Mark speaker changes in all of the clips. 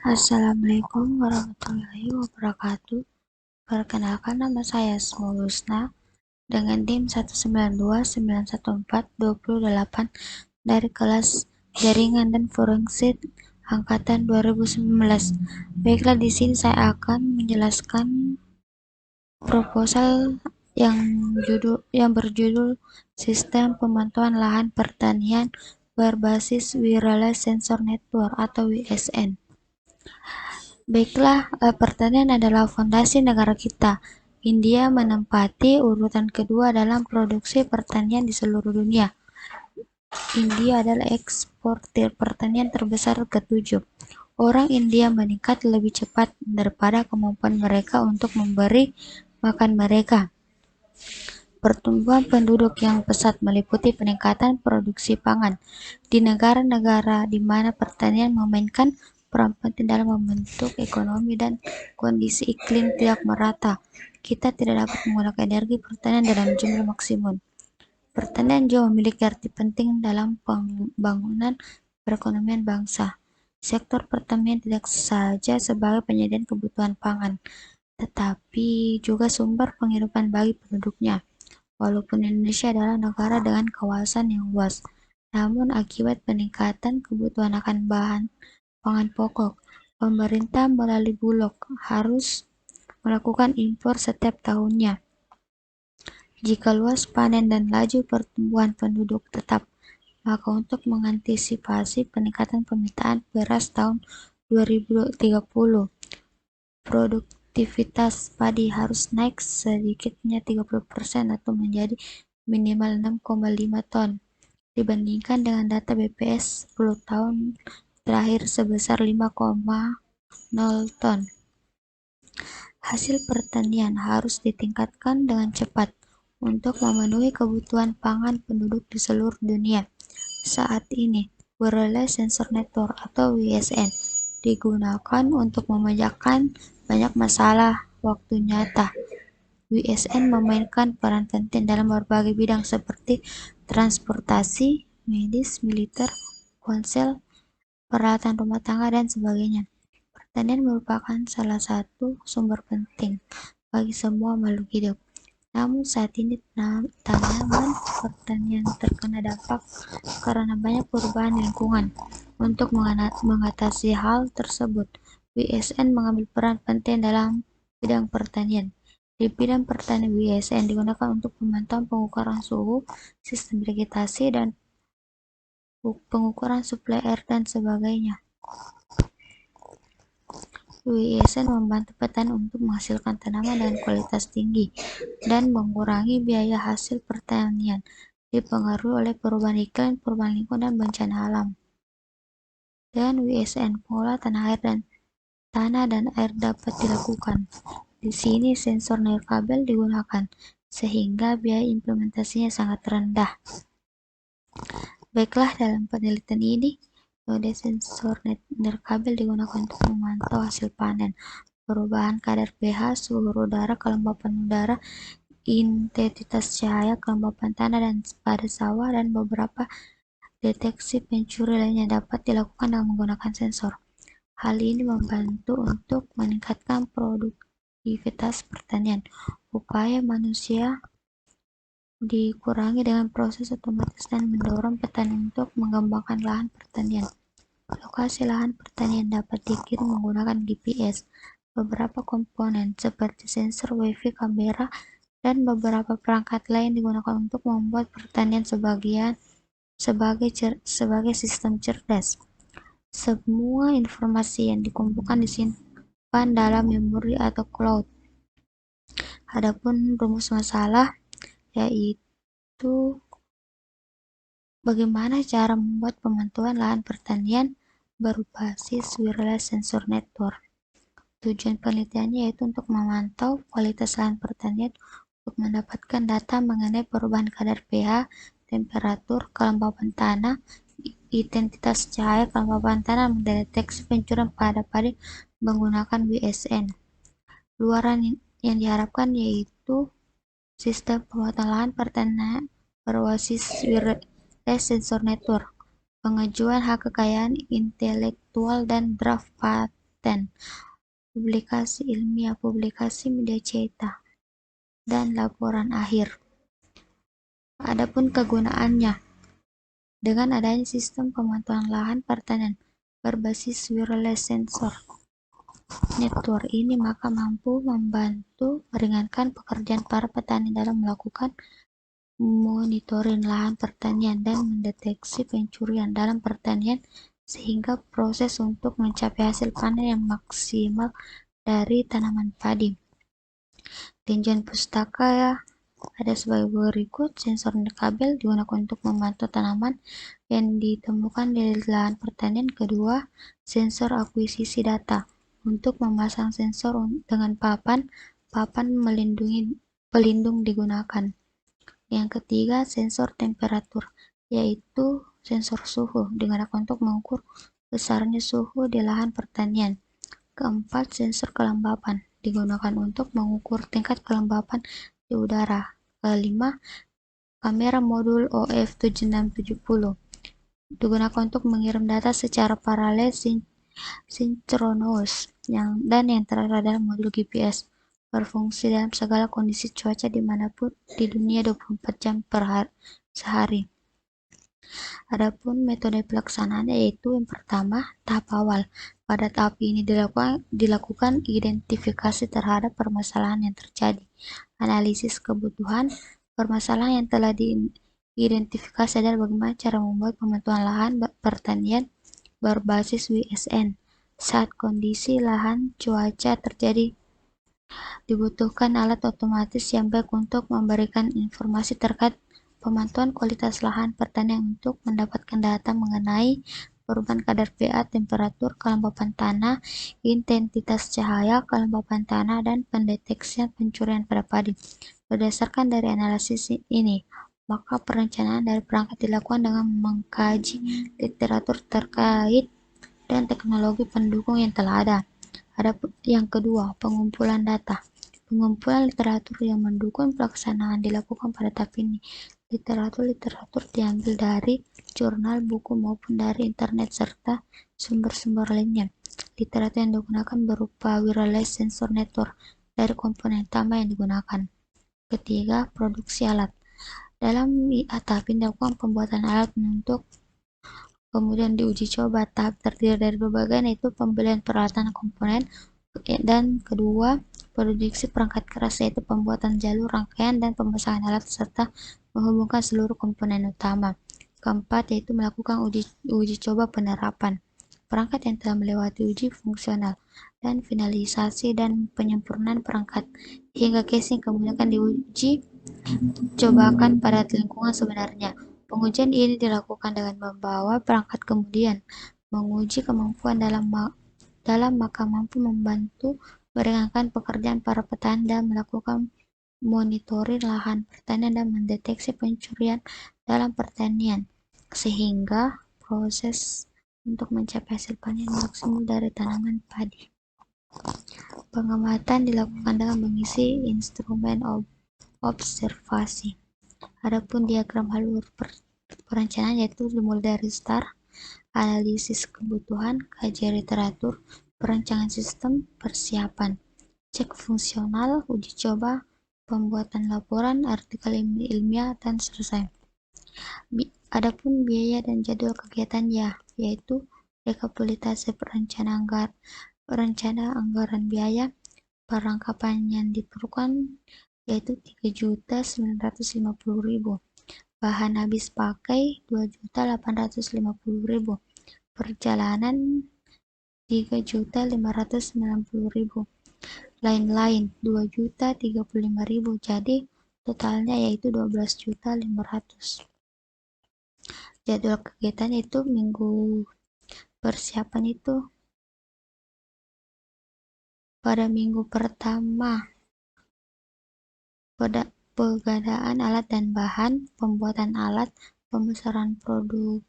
Speaker 1: Assalamualaikum warahmatullahi wabarakatuh. Perkenalkan, nama saya Smolusna dengan NIM 192914208 dari kelas Jaringan dan Forensik angkatan 2019. Baiklah, di sini saya akan menjelaskan proposal yang berjudul Sistem Pemantauan Lahan Pertanian Berbasis Wireless Sensor Network atau WSN. Baiklah, pertanian adalah fondasi negara kita. India menempati urutan kedua dalam produksi pertanian di seluruh dunia. India adalah eksportir pertanian terbesar ketujuh. Orang India meningkat lebih cepat daripada kemampuan mereka untuk memberi makan mereka. Pertumbuhan penduduk yang pesat meliputi peningkatan produksi pangan di negara-negara di mana pertanian memainkan peran penting dalam membentuk ekonomi dan kondisi iklim tidak merata. Kita tidak dapat menggunakan energi pertanian dalam jumlah maksimum. Pertanian juga memiliki arti penting dalam pembangunan perekonomian bangsa. Sektor pertanian tidak saja sebagai penyediaan kebutuhan pangan, tetapi juga sumber penghidupan bagi penduduknya. Walaupun Indonesia adalah negara dengan kawasan yang luas, namun akibat peningkatan kebutuhan akan bahan pangan pokok, pemerintah melalui Bulog harus melakukan impor setiap tahunnya. Jika luas panen dan laju pertumbuhan penduduk tetap, maka untuk mengantisipasi peningkatan permintaan beras tahun 2030, produktivitas padi harus naik sedikitnya 30% atau menjadi minimal 6,5 ton dibandingkan dengan data BPS 10 tahun terakhir sebesar 5,0 ton. Hasil pertanian harus ditingkatkan dengan cepat untuk memenuhi kebutuhan pangan penduduk di seluruh dunia. Saat ini, Wireless Sensor Network atau WSN digunakan untuk memecahkan banyak masalah waktu nyata. WSN memainkan peran penting dalam berbagai bidang seperti transportasi, medis, militer, ponsel, peralatan rumah tangga, dan sebagainya. Pertanian merupakan salah satu sumber penting bagi semua makhluk hidup. Namun saat ini tanaman pertanian terkena dampak karena banyak perubahan lingkungan. Untuk mengatasi hal tersebut, WSN mengambil peran penting dalam bidang pertanian. Di bidang pertanian, WSN digunakan untuk pemantauan pengukuran suhu, sistem vegetasi, dan pengukuran suplai air dan sebagainya. WSN membantu petani untuk menghasilkan tanaman dengan kualitas tinggi dan mengurangi biaya hasil pertanian dipengaruhi oleh perubahan iklim, perubahan lingkungan, dan bencana alam. Dengan WSN, pengelolaan tanah dan air dapat dilakukan. Di sini sensor nirkabel digunakan, sehingga biaya implementasinya sangat rendah. Baiklah, dalam penelitian ini, metode sensor nirkabel digunakan untuk memantau hasil panen, perubahan kadar pH, suhu udara, kelembapan udara, intensitas cahaya, kelembapan tanah dan pada sawah, dan beberapa deteksi pencuri lainnya dapat dilakukan dengan menggunakan sensor. Hal ini membantu untuk meningkatkan produktivitas pertanian. Upaya manusia dikurangi dengan proses otomatis dan mendorong petani untuk mengembangkan lahan pertanian. Lokasi lahan pertanian dapat dikirim menggunakan GPS. Beberapa komponen seperti sensor Wi-Fi, kamera, dan beberapa perangkat lain digunakan untuk membuat pertanian sebagai sistem cerdas. Semua informasi yang dikumpulkan disimpan dalam memori atau cloud. Adapun rumus masalah yaitu bagaimana cara membuat pemantauan lahan pertanian berbasis wireless sensor network. Tujuan penelitiannya yaitu untuk memantau kualitas lahan pertanian untuk mendapatkan data mengenai perubahan kadar pH, temperatur, kelembapan tanah, intensitas cahaya, kelembapan tanah, mendeteksi pencurian pada padi menggunakan WSN. Luaran yang diharapkan yaitu sistem pemantauan lahan pertanian berbasis wireless sensor network, pengajuan hak kekayaan intelektual, dan draft paten, publikasi ilmiah, publikasi media cetak, dan laporan akhir. Adapun kegunaannya, dengan adanya sistem pemantauan lahan pertanian berbasis wireless sensor network ini, maka mampu membantu meringankan pekerjaan para petani dalam melakukan monitoring lahan pertanian dan mendeteksi pencurian dalam pertanian, sehingga proses untuk mencapai hasil panen yang maksimal dari tanaman padi. Tinjauan pustaka ya ada sebagai berikut. Sensor kabel digunakan untuk memantau tanaman yang ditemukan di lahan pertanian. Kedua, sensor akuisisi data untuk memasang sensor dengan papan pelindung digunakan. Yang ketiga, sensor temperatur, yaitu sensor suhu digunakan untuk mengukur besarnya suhu di lahan pertanian. Keempat, sensor kelembapan digunakan untuk mengukur tingkat kelembapan di udara. Kelima, kamera modul OF7670 digunakan untuk mengirim data secara paralel sinkronus. Dan yang terakhir adalah modul GPS, berfungsi dalam segala kondisi cuaca dimanapun di dunia 24 jam sehari. Adapun metode pelaksanaannya yaitu yang pertama, tahap awal. Pada tahap ini dilakukan identifikasi terhadap permasalahan yang terjadi, analisis kebutuhan. Permasalahan yang telah diidentifikasi adalah bagaimana cara membuat pemantauan lahan pertanian berbasis WSN saat kondisi lahan cuaca terjadi. Dibutuhkan alat otomatis yang baik untuk memberikan informasi terkait pemantauan kualitas lahan pertanian untuk mendapatkan data mengenai perubahan kadar pH, temperatur, kelembapan tanah, intensitas cahaya, kelembapan tanah, dan pendeteksian pencurian pada padi. Berdasarkan dari analisis ini, maka perencanaan dari perangkat dilakukan dengan mengkaji literatur terkait dan teknologi pendukung yang telah ada. Yang kedua, pengumpulan data. Pengumpulan literatur yang mendukung pelaksanaan dilakukan pada tahap ini. Literatur diambil dari jurnal, buku, maupun dari internet, serta sumber-sumber lainnya. Literatur yang digunakan berupa wireless sensor network dari komponen utama yang digunakan. Ketiga, produksi alat. Dalam tahap ini dilakukan pembuatan alat untuk kemudian diuji coba. Tahap terdiri dari berbagai, yaitu pembelian peralatan komponen, dan kedua, produksi perangkat keras, yaitu pembuatan jalur rangkaian dan pemasangan alat serta menghubungkan seluruh komponen utama. Keempat, yaitu melakukan uji coba penerapan perangkat yang telah melewati uji fungsional, dan finalisasi dan penyempurnaan perangkat hingga casing kemudian akan diuji cobakan pada lingkungan sebenarnya. Pengujian ini dilakukan dengan membawa perangkat kemudian menguji kemampuan maka mampu membantu meringankan pekerjaan para petani dan melakukan monitoring lahan pertanian dan mendeteksi pencurian dalam pertanian, sehingga proses untuk mencapai hasil panen maksimal dari tanaman padi. Pengamatan dilakukan dengan mengisi instrumen observasi. Adapun diagram alur perencanaan yaitu dimulai dari start, analisis kebutuhan, kajian literatur, perancangan sistem, persiapan, cek fungsional, uji coba, pembuatan laporan, artikel ilmiah, dan selesai. Adapun biaya dan jadwal kegiatan yaitu rekapitulasi rencana anggaran biaya perlengkapan yang diperlukan yaitu 3.950.000, bahan habis pakai 2.850.000, perjalanan 3.590.000, lain-lain 2.035.000, jadi totalnya yaitu 12.500.000. Jadwal kegiatan itu minggu persiapan itu pada minggu pertama pengadaan alat dan bahan, pembuatan alat, pemasaran produk,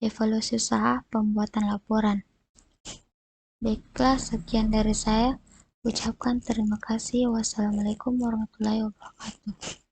Speaker 1: evaluasi usaha, pembuatan laporan. Baiklah, sekian dari saya. Ucapkan terima kasih. Wassalamualaikum warahmatullahi wabarakatuh.